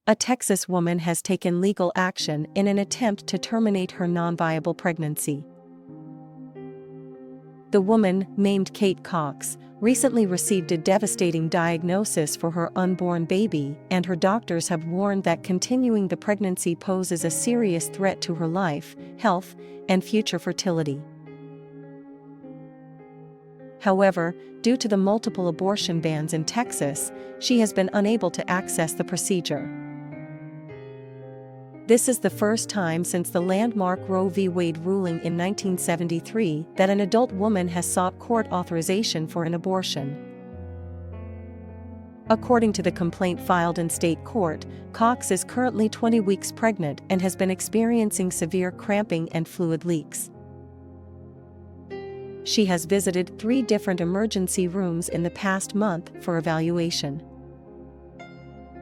A Texas woman has taken legal action in an attempt to terminate her non-viable pregnancy. The woman, named Kate Cox, recently received a devastating diagnosis for her unborn baby, and her doctors have warned that continuing the pregnancy poses a serious threat to her life, health, and future fertility. However, due to the multiple abortion bans in Texas, she has been unable to access the procedure. This is the first time since the landmark Roe v. Wade ruling in 1973 that an adult woman has sought court authorization for an abortion. According to the complaint filed in state court, Cox is currently 20 weeks pregnant and has been experiencing severe cramping and fluid leaks. She has visited 3 different emergency rooms in the past month for evaluation.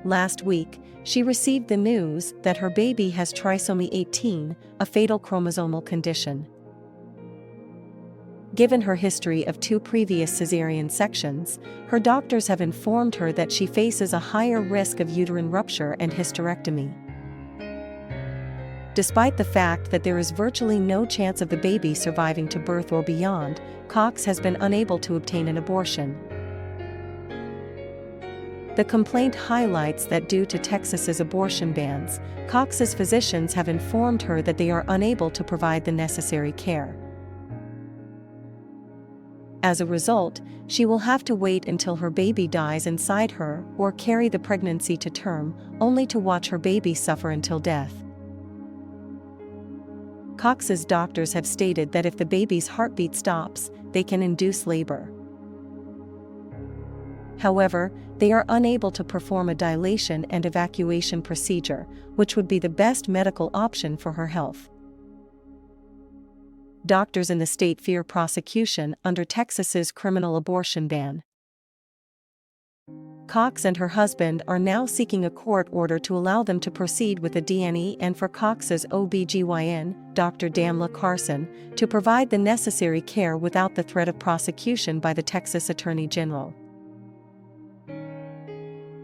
Last week, she received the news that her baby has trisomy 18, a fatal chromosomal condition. Given her history of 2 previous cesarean sections, her doctors have informed her that she faces a higher risk of uterine rupture and hysterectomy. Despite the fact that there is virtually no chance of the baby surviving to birth or beyond, Cox has been unable to obtain an abortion. The complaint highlights that due to Texas's abortion bans, Cox's physicians have informed her that they are unable to provide the necessary care. As a result, she will have to wait until her baby dies inside her or carry the pregnancy to term, only to watch her baby suffer until death. Cox's doctors have stated that if the baby's heartbeat stops, they can induce labor. However, they are unable to perform a dilation and evacuation procedure, which would be the best medical option for her health. Doctors in the state fear prosecution under Texas's criminal abortion ban. Cox and her husband are now seeking a court order to allow them to proceed with a D&E and for Cox's OB/GYN, Dr. Damla Carson, to provide the necessary care without the threat of prosecution by the Texas Attorney General.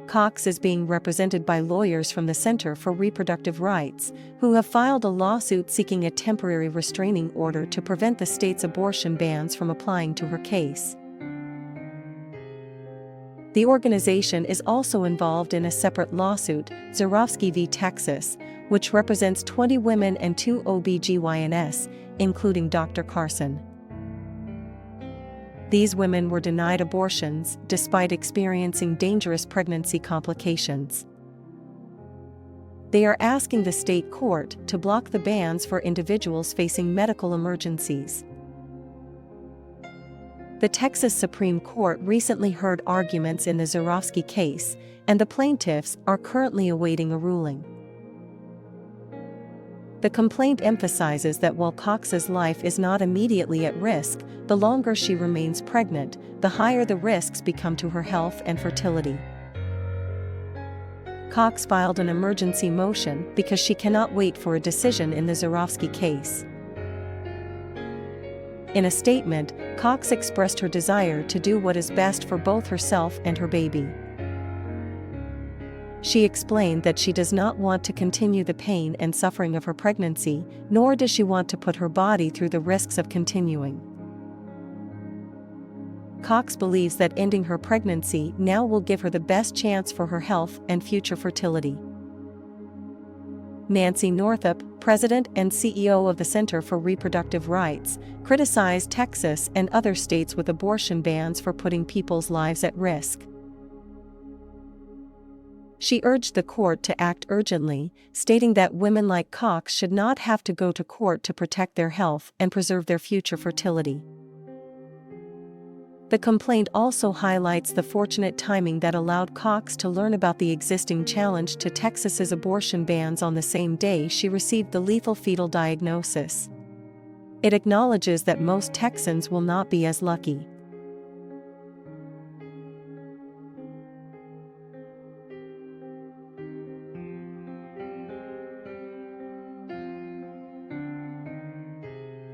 Cox is being represented by lawyers from the Center for Reproductive Rights, who have filed a lawsuit seeking a temporary restraining order to prevent the state's abortion bans from applying to her case. The organization is also involved in a separate lawsuit, Zarofsky v. Texas, which represents 20 women and 2 OB/GYNs, including Dr. Carson. These women were denied abortions despite experiencing dangerous pregnancy complications. They are asking the state court to block the bans for individuals facing medical emergencies. The Texas Supreme Court recently heard arguments in the Zarofsky case, and the plaintiffs are currently awaiting a ruling. The complaint emphasizes that while Cox's life is not immediately at risk, the longer she remains pregnant, the higher the risks become to her health and fertility. Cox filed an emergency motion because she cannot wait for a decision in the Zarofsky case. In a statement, Cox expressed her desire to do what is best for both herself and her baby. She explained that she does not want to continue the pain and suffering of her pregnancy, nor does she want to put her body through the risks of continuing. Cox believes that ending her pregnancy now will give her the best chance for her health and future fertility. Nancy Northup, president and CEO of the Center for Reproductive Rights, criticized Texas and other states with abortion bans for putting people's lives at risk. She urged the court to act urgently, stating that women like Cox should not have to go to court to protect their health and preserve their future fertility. The complaint also highlights the fortunate timing that allowed Cox to learn about the existing challenge to Texas's abortion bans on the same day she received the lethal fetal diagnosis. It acknowledges that most Texans will not be as lucky.